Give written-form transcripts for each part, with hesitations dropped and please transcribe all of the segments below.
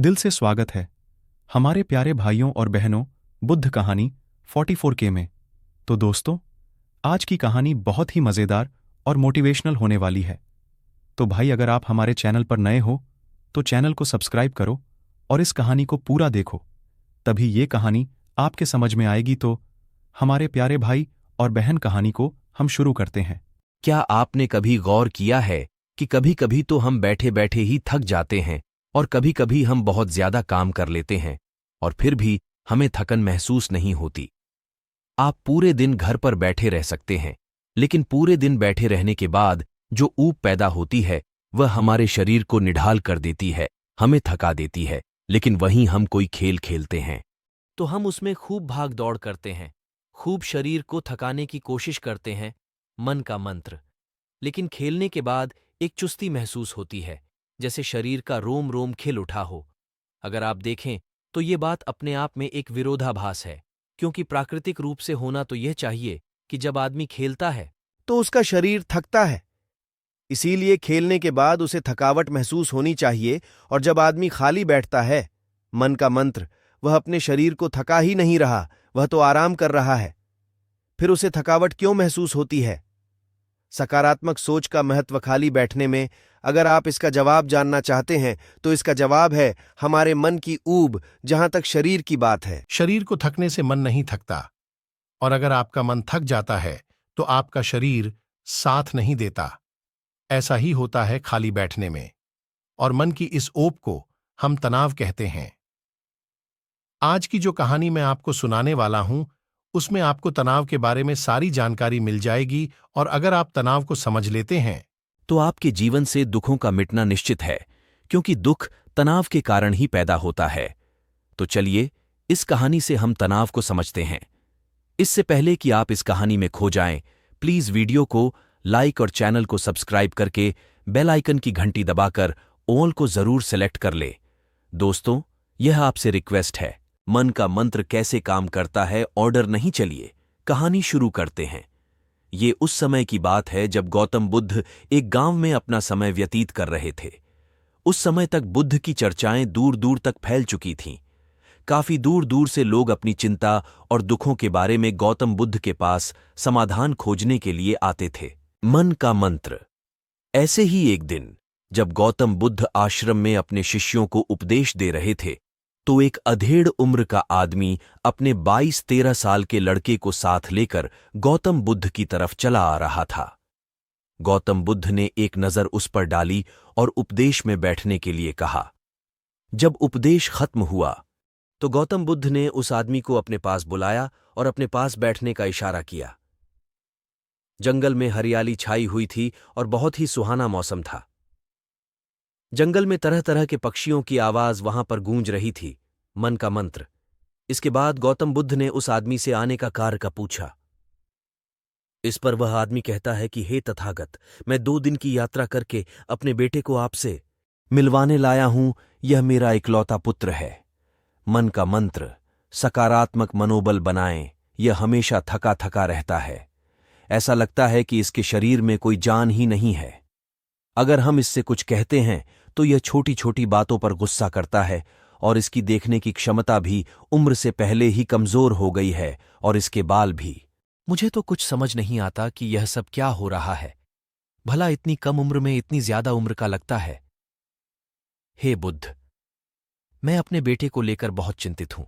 दिल से स्वागत है हमारे प्यारे भाइयों और बहनों बुद्ध कहानी 44K में। तो दोस्तों, आज की कहानी बहुत ही मज़ेदार और मोटिवेशनल होने वाली है। तो भाई, अगर आप हमारे चैनल पर नए हो तो चैनल को सब्सक्राइब करो और इस कहानी को पूरा देखो, तभी ये कहानी आपके समझ में आएगी। तो हमारे प्यारे भाई और बहन, कहानी को हम शुरू करते हैं। क्या आपने कभी गौर किया है कि कभी कभी तो हम बैठे बैठे ही थक जाते हैं और कभी कभी हम बहुत ज्यादा काम कर लेते हैं और फिर भी हमें थकन महसूस नहीं होती। आप पूरे दिन घर पर बैठे रह सकते हैं, लेकिन पूरे दिन बैठे रहने के बाद जो ऊब पैदा होती है वह हमारे शरीर को निढाल कर देती है, हमें थका देती है। लेकिन वहीं हम कोई खेल खेलते हैं तो हम उसमें खूब भाग दौड़ करते हैं, खूब शरीर को थकाने की कोशिश करते हैं, मन का मंत्र। लेकिन खेलने के बाद एक चुस्ती महसूस होती है, जैसे शरीर का रोम रोम खिल उठा हो। अगर आप देखें तो ये बात अपने आप में एक विरोधाभास है, क्योंकि प्राकृतिक रूप से होना तो यह चाहिए कि जब आदमी खेलता है तो उसका शरीर थकता है, इसीलिए खेलने के बाद उसे थकावट महसूस होनी चाहिए। और जब आदमी खाली बैठता है, मन का मंत्र, वह अपने शरीर को थका ही नहीं रहा, वह तो आराम कर रहा है। फिर उसे थकावट क्यों महसूस होती है? सकारात्मक सोच का महत्व खाली बैठने में। अगर आप इसका जवाब जानना चाहते हैं तो इसका जवाब है हमारे मन की ऊब, जहां तक शरीर की बात है। शरीर को थकने से मन नहीं थकता, और अगर आपका मन थक जाता है तो आपका शरीर साथ नहीं देता। ऐसा ही होता है खाली बैठने में, और मन की इस ऊब को हम तनाव कहते हैं। आज की जो कहानी मैं आपको सुनाने वाला हूं, उसमें आपको तनाव के बारे में सारी जानकारी मिल जाएगी, और अगर आप तनाव को समझ लेते हैं तो आपके जीवन से दुखों का मिटना निश्चित है, क्योंकि दुख तनाव के कारण ही पैदा होता है। तो चलिए इस कहानी से हम तनाव को समझते हैं। इससे पहले कि आप इस कहानी में खो जाएं, प्लीज वीडियो को लाइक और चैनल को सब्सक्राइब करके बेल आइकन की घंटी दबाकर ऑल को जरूर सेलेक्ट कर ले। दोस्तों, यह आपसे रिक्वेस्ट है। मन का मंत्र कैसे काम करता है, ऑर्डर नहीं, चलिए कहानी शुरू करते हैं। ये उस समय की बात है जब गौतम बुद्ध एक गांव में अपना समय व्यतीत कर रहे थे। उस समय तक बुद्ध की चर्चाएं दूर दूर तक फैल चुकी थीं। काफी दूर दूर से लोग अपनी चिंता और दुखों के बारे में गौतम बुद्ध के पास समाधान खोजने के लिए आते थे। मन का मंत्र। ऐसे ही एक दिन जब गौतम बुद्ध आश्रम में अपने शिष्यों को उपदेश दे रहे थे, तो एक अधेड़ उम्र का आदमी अपने 22-13 साल के लड़के को साथ लेकर गौतम बुद्ध की तरफ चला आ रहा था। गौतम बुद्ध ने एक नजर उस पर डाली और उपदेश में बैठने के लिए कहा। जब उपदेश खत्म हुआ तो गौतम बुद्ध ने उस आदमी को अपने पास बुलाया और अपने पास बैठने का इशारा किया। जंगल में हरियाली छाई हुई थी और बहुत ही सुहाना मौसम था। जंगल में तरह तरह के पक्षियों की आवाज वहां पर गूंज रही थी। मन का मंत्र। इसके बाद गौतम बुद्ध ने उस आदमी से आने का कारण का पूछा। इस पर वह आदमी कहता है कि हे तथागत, मैं 2 दिन की यात्रा करके अपने बेटे को आपसे मिलवाने लाया हूं। यह मेरा इकलौता पुत्र है। मन का मंत्र। सकारात्मक मनोबल बनाएं। यह हमेशा थका थका रहता है। ऐसा लगता है कि इसके शरीर में कोई जान ही नहीं है। अगर हम इससे कुछ कहते हैं तो यह छोटी छोटी बातों पर गुस्सा करता है, और इसकी देखने की क्षमता भी उम्र से पहले ही कमजोर हो गई है, और इसके बाल भी। मुझे तो कुछ समझ नहीं आता कि यह सब क्या हो रहा है। भला इतनी कम उम्र में इतनी ज्यादा उम्र का लगता है। हे बुद्ध, मैं अपने बेटे को लेकर बहुत चिंतित हूं।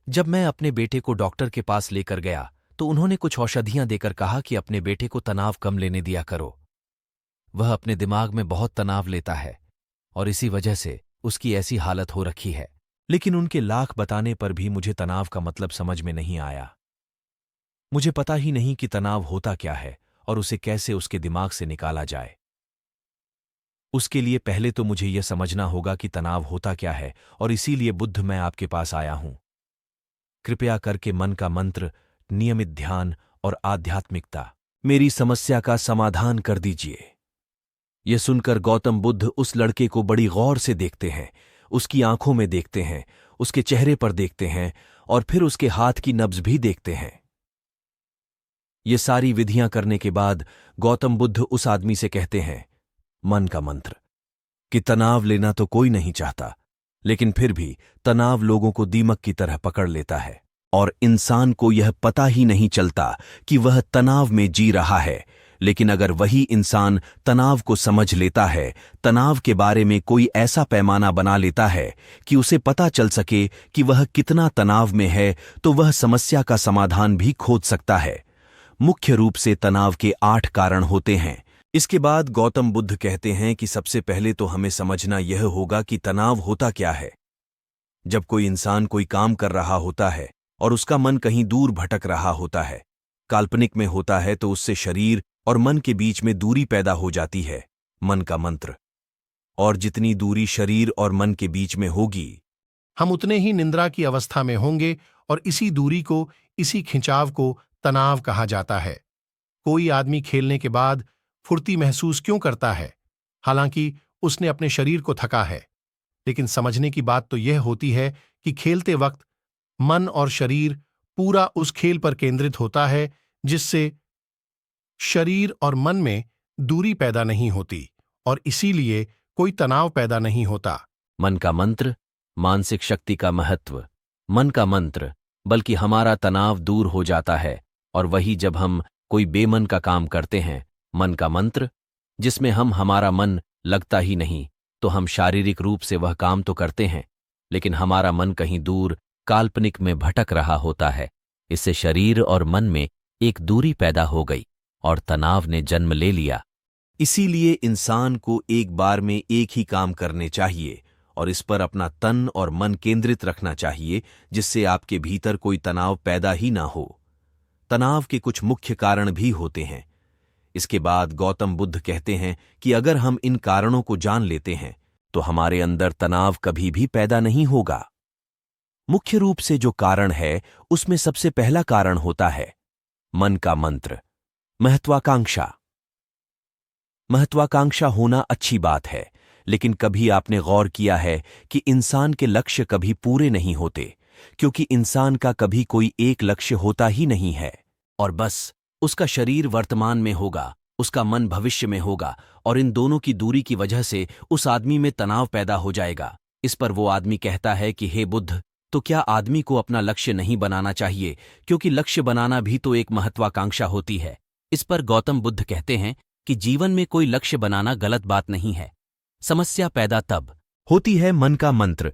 जब मैं अपने बेटे को डॉक्टर के पास लेकर गया तो उन्होंने कुछ औषधियां देकर कहा कि अपने बेटे को तनाव कम लेने दिया करो। वह अपने दिमाग में बहुत तनाव लेता है और इसी वजह से उसकी ऐसी हालत हो रखी है। लेकिन उनके लाख बताने पर भी मुझे तनाव का मतलब समझ में नहीं आया। मुझे पता ही नहीं कि तनाव होता क्या है और उसे कैसे उसके दिमाग से निकाला जाए। उसके लिए पहले तो मुझे यह समझना होगा कि तनाव होता क्या है, और इसीलिए बुद्ध, मैं आपके पास आया हूं। कृपया करके मन का मंत्र, नियमित ध्यान और आध्यात्मिकता मेरी समस्या का समाधान कर दीजिए। यह सुनकर गौतम बुद्ध उस लड़के को बड़ी गौर से देखते हैं, उसकी आंखों में देखते हैं, उसके चेहरे पर देखते हैं, और फिर उसके हाथ की नब्ज भी देखते हैं। ये सारी विधियां करने के बाद गौतम बुद्ध उस आदमी से कहते हैं, मन का मंत्र, कि तनाव लेना तो कोई नहीं चाहता, लेकिन फिर भी तनाव लोगों को दीमक की तरह पकड़ लेता है और इंसान को यह पता ही नहीं चलता कि वह तनाव में जी रहा है। लेकिन अगर वही इंसान तनाव को समझ लेता है, तनाव के बारे में कोई ऐसा पैमाना बना लेता है कि उसे पता चल सके कि वह कितना तनाव में है, तो वह समस्या का समाधान भी खोज सकता है। मुख्य रूप से तनाव के 8 कारण होते हैं। इसके बाद गौतम बुद्ध कहते हैं कि सबसे पहले तो हमें समझना यह होगा कि तनाव होता क्या है। जब कोई इंसान कोई काम कर रहा होता है और उसका मन कहीं दूर भटक रहा होता है, काल्पनिक में होता है, तो उससे शरीर और मन के बीच में दूरी पैदा हो जाती है, मन का मंत्र। और जितनी दूरी शरीर और मन के बीच में होगी, हम उतने ही निंद्रा की अवस्था में होंगे और इसी दूरी को, इसी खिंचाव को तनाव कहा जाता है। कोई आदमी खेलने के बाद फुर्ती महसूस क्यों करता है? हालांकि उसने अपने शरीर को थका है, लेकिन समझने की बात तो यह होती है कि खेलते वक्त मन और शरीर पूरा उस खेल पर केंद्रित होता है, जिससे शरीर और मन में दूरी पैदा नहीं होती और इसीलिए कोई तनाव पैदा नहीं होता। मन का मंत्र, मानसिक शक्ति का महत्व। मन का मंत्र, बल्कि हमारा तनाव दूर हो जाता है। और वही जब हम कोई बेमन का काम करते हैं, मन का मंत्र, जिसमें हमारा मन लगता ही नहीं, तो हम शारीरिक रूप से वह काम तो करते हैं, लेकिन हमारा मन कहीं दूर काल्पनिक में भटक रहा होता है। इससे शरीर और मन में एक दूरी पैदा हो गई और तनाव ने जन्म ले लिया। इसीलिए इंसान को एक बार में एक ही काम करने चाहिए और इस पर अपना तन और मन केंद्रित रखना चाहिए, जिससे आपके भीतर कोई तनाव पैदा ही ना हो। तनाव के कुछ मुख्य कारण भी होते हैं। इसके बाद गौतम बुद्ध कहते हैं कि अगर हम इन कारणों को जान लेते हैं, तो हमारे अंदर तनाव कभी भी पैदा नहीं होगा। मुख्य रूप से जो कारण है, उसमें सबसे पहला कारण होता है मन का मंत्र, महत्वाकांक्षा। महत्वाकांक्षा होना अच्छी बात है, लेकिन कभी आपने गौर किया है कि इंसान के लक्ष्य कभी पूरे नहीं होते, क्योंकि इंसान का कभी कोई एक लक्ष्य होता ही नहीं है और बस उसका शरीर वर्तमान में होगा, उसका मन भविष्य में होगा, और इन दोनों की दूरी की वजह से उस आदमी में तनाव पैदा हो जाएगा। इस पर वो आदमी कहता है कि हे बुद्ध, तो क्या आदमी को अपना लक्ष्य नहीं बनाना चाहिए, क्योंकि लक्ष्य बनाना भी तो एक महत्वाकांक्षा होती है। इस पर गौतम बुद्ध कहते हैं कि जीवन में कोई लक्ष्य बनाना गलत बात नहीं है। समस्या पैदा तब होती है मन का मंत्र,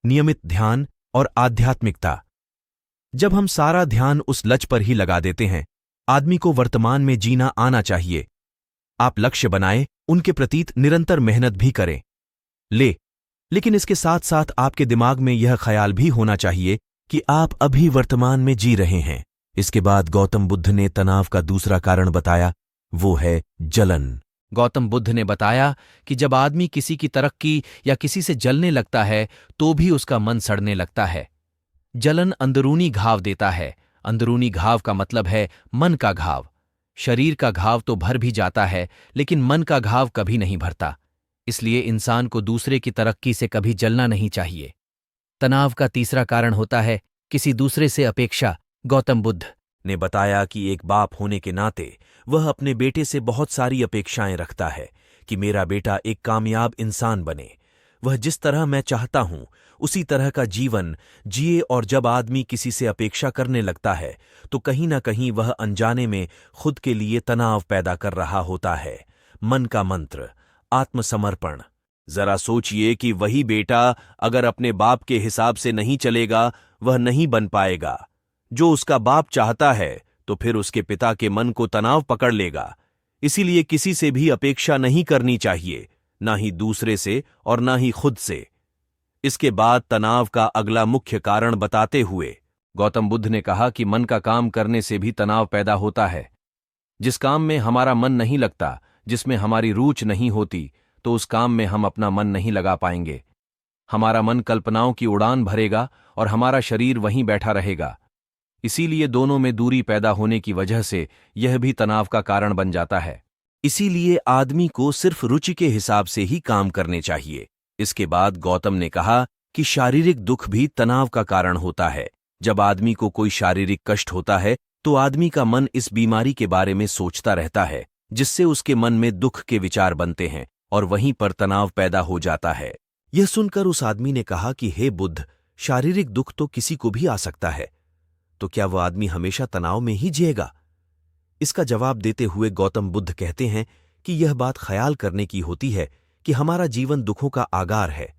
नियमित ध्यान और आध्यात्मिकता। जब हम सारा ध्यान उस लक्ष्य पर ही लगा देते हैं, आदमी को वर्तमान में जीना आना चाहिए। आप लक्ष्य बनाए, उनके प्रति निरंतर मेहनत भी करें। लेकिन इसके साथ साथ आपके दिमाग में यह ख्याल भी होना चाहिए कि आप अभी वर्तमान में जी रहे हैं। इसके बाद गौतम बुद्ध ने तनाव का दूसरा कारण बताया, वो है जलन। गौतम बुद्ध ने बताया कि जब आदमी किसी की तरक्की या किसी से जलने लगता है, तो भी उसका मन सड़ने लगता है। जलन अंदरूनी घाव देता है। अंदरूनी घाव का मतलब है मन का घाव। शरीर का घाव तो भर भी जाता है, लेकिन मन का घाव कभी नहीं भरता। इसलिए इंसान को दूसरे की तरक्की से कभी जलना नहीं चाहिए। तनाव का तीसरा कारण होता है किसी दूसरे से अपेक्षा। गौतम बुद्ध ने बताया कि एक बाप होने के नाते वह अपने बेटे से बहुत सारी अपेक्षाएं रखता है कि मेरा बेटा एक कामयाब इंसान बने, वह जिस तरह मैं चाहता हूं उसी तरह का जीवन जिए। और जब आदमी किसी से अपेक्षा करने लगता है, तो कहीं ना कहीं वह अनजाने में खुद के लिए तनाव पैदा कर रहा होता है। मन का मंत्र, आत्मसमर्पण। जरा सोचिए कि वही बेटा अगर अपने बाप के हिसाब से नहीं चलेगा, वह नहीं बन पाएगा जो उसका बाप चाहता है, तो फिर उसके पिता के मन को तनाव पकड़ लेगा। इसीलिए किसी से भी अपेक्षा नहीं करनी चाहिए, ना ही दूसरे से और ना ही खुद से। इसके बाद तनाव का अगला मुख्य कारण बताते हुए गौतम बुद्ध ने कहा कि मन का काम करने से भी तनाव पैदा होता है। जिस काम में हमारा मन नहीं लगता, जिसमें हमारी रुचि नहीं होती, तो उस काम में हम अपना मन नहीं लगा पाएंगे। हमारा मन कल्पनाओं की उड़ान भरेगा और हमारा शरीर वहीं बैठा रहेगा। इसीलिए दोनों में दूरी पैदा होने की वजह से यह भी तनाव का कारण बन जाता है। इसीलिए आदमी को सिर्फ रुचि के हिसाब से ही काम करने चाहिए। इसके बाद गौतम ने कहा कि शारीरिक दुख भी तनाव का कारण होता है। जब आदमी को कोई शारीरिक कष्ट होता है, तो आदमी का मन इस बीमारी के बारे में सोचता रहता है, जिससे उसके मन में दुख के विचार बनते हैं और वहीं पर तनाव पैदा हो जाता है। यह सुनकर उस आदमी ने कहा कि हे बुद्ध, शारीरिक दुख तो किसी को भी आ सकता है, तो क्या वह आदमी हमेशा तनाव में ही जिएगा? इसका जवाब देते हुए गौतम बुद्ध कहते हैं कि यह बात ख्याल करने की होती है कि हमारा जीवन दुखों का आगार है।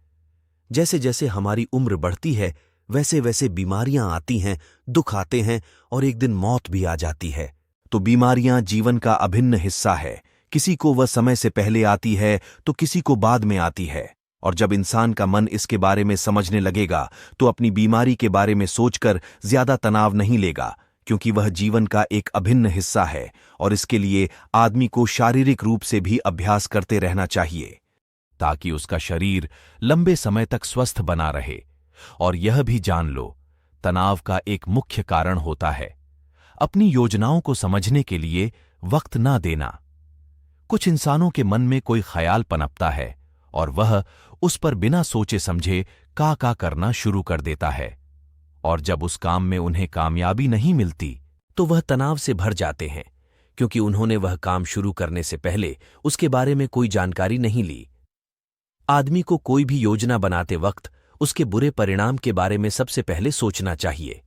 जैसे जैसे हमारी उम्र बढ़ती है वैसे वैसे बीमारियां आती हैं, दुख आते हैं और एक दिन मौत भी आ जाती है। तो बीमारियां जीवन का अभिन्न हिस्सा है। किसी को वह समय से पहले आती है तो किसी को बाद में आती है। और जब इंसान का मन इसके बारे में समझने लगेगा तो अपनी बीमारी के बारे में सोचकर ज्यादा तनाव नहीं लेगा, क्योंकि वह जीवन का एक अभिन्न हिस्सा है और इसके लिए आदमी को शारीरिक रूप से भी अभ्यास करते रहना चाहिए ताकि उसका शरीर लंबे समय तक स्वस्थ बना रहे। और यह भी जान लो, तनाव का एक मुख्य कारण होता है अपनी योजनाओं को समझने के लिए वक्त ना देना। कुछ इंसानों के मन में कोई ख्याल पनपता है और वह उस पर बिना सोचे समझे का करना शुरू कर देता है, और जब उस काम में उन्हें कामयाबी नहीं मिलती तो वह तनाव से भर जाते हैं, क्योंकि उन्होंने वह काम शुरू करने से पहले उसके बारे में कोई जानकारी नहीं ली। आदमी को कोई भी योजना बनाते वक्त उसके बुरे परिणाम के बारे में सबसे पहले सोचना चाहिए।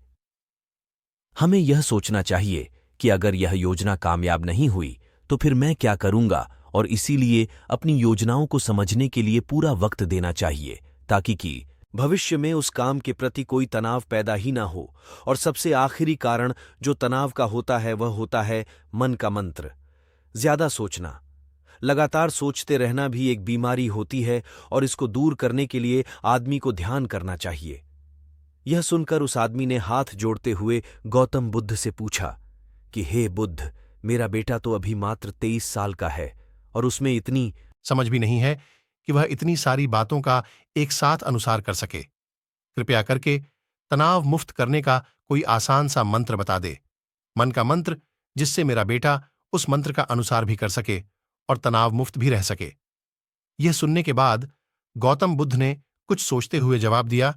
हमें यह सोचना चाहिए कि अगर यह योजना कामयाब नहीं हुई तो फिर मैं क्या करूंगा, और इसीलिए अपनी योजनाओं को समझने के लिए पूरा वक्त देना चाहिए ताकि कि भविष्य में उस काम के प्रति कोई तनाव पैदा ही ना हो। और सबसे आखिरी कारण जो तनाव का होता है वह होता है मन का मंत्र। ज्यादा सोचना, लगातार सोचते रहना भी एक बीमारी होती है और इसको दूर करने के लिए आदमी को ध्यान करना चाहिए। यह सुनकर उस आदमी ने हाथ जोड़ते हुए गौतम बुद्ध से पूछा कि हे बुद्ध, मेरा बेटा तो अभी मात्र 23 साल का है और उसमें इतनी समझ भी नहीं है कि वह इतनी सारी बातों का एक साथ अनुसार कर सके। कृपया करके तनाव मुक्त करने का कोई आसान सा मंत्र बता दे, मन का मंत्र, जिससे मेरा बेटा उस मंत्र का अनुसार भी कर सके और तनाव मुक्त भी रह सके। यह सुनने के बाद गौतम बुद्ध ने कुछ सोचते हुए जवाब दिया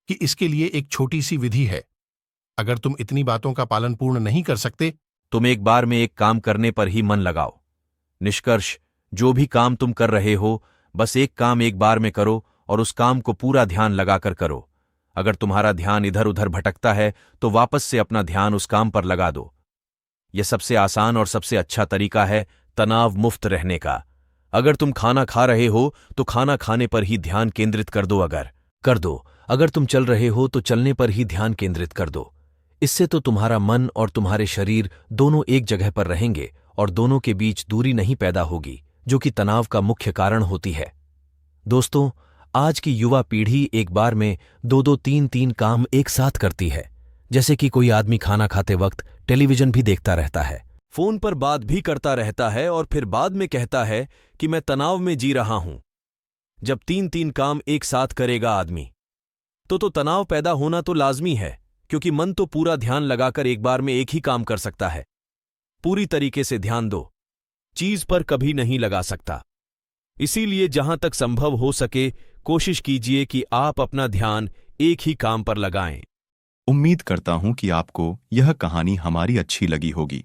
कि इसके लिए एक छोटी सी विधि है। अगर तुम इतनी बातों का पालन पूर्ण नहीं कर सकते, तुम एक बार में एक काम करने पर ही मन लगाओ। निष्कर्ष, जो भी काम तुम कर रहे हो बस एक काम एक बार में करो और उस काम को पूरा ध्यान लगाकर करो। अगर तुम्हारा ध्यान इधर उधर भटकता है तो वापस से अपना ध्यान उस काम पर लगा दो। यह सबसे आसान और सबसे अच्छा तरीका है तनाव मुक्त रहने का। अगर तुम खाना खा रहे हो तो खाना खाने पर ही ध्यान केंद्रित कर दो। अगर तुम चल रहे हो तो चलने पर ही ध्यान केंद्रित कर दो। इससे तो तुम्हारा मन और तुम्हारे शरीर दोनों एक जगह पर रहेंगे और दोनों के बीच दूरी नहीं पैदा होगी, जो कि तनाव का मुख्य कारण होती है। दोस्तों, आज की युवा पीढ़ी एक बार में 2-2, 3-3 काम एक साथ करती है। जैसे कि कोई आदमी खाना खाते वक्त टेलीविजन भी देखता रहता है, फोन पर बात भी करता रहता है और फिर बाद में कहता है कि मैं तनाव में जी रहा हूं। जब 3-3 काम एक साथ करेगा आदमी तो तनाव पैदा होना तो लाजमी है, क्योंकि मन तो पूरा ध्यान लगाकर एक बार में एक ही काम कर सकता है। पूरी तरीके से ध्यान दो चीज पर कभी नहीं लगा सकता। इसीलिए जहां तक संभव हो सके कोशिश कीजिए कि आप अपना ध्यान एक ही काम पर लगाएं। उम्मीद करता हूं कि आपको यह कहानी हमारी अच्छी लगी होगी।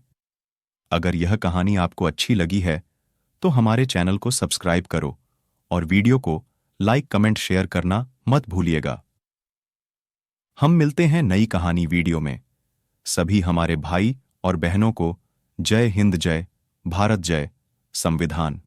अगर यह कहानी आपको अच्छी लगी है तो हमारे चैनल को सब्सक्राइब करो और वीडियो को लाइक, कमेंट, शेयर करना मत भूलिएगा। हम मिलते हैं नई कहानी वीडियो में। सभी हमारे भाई और बहनों को जय हिंद, जय भारत, जय संविधान।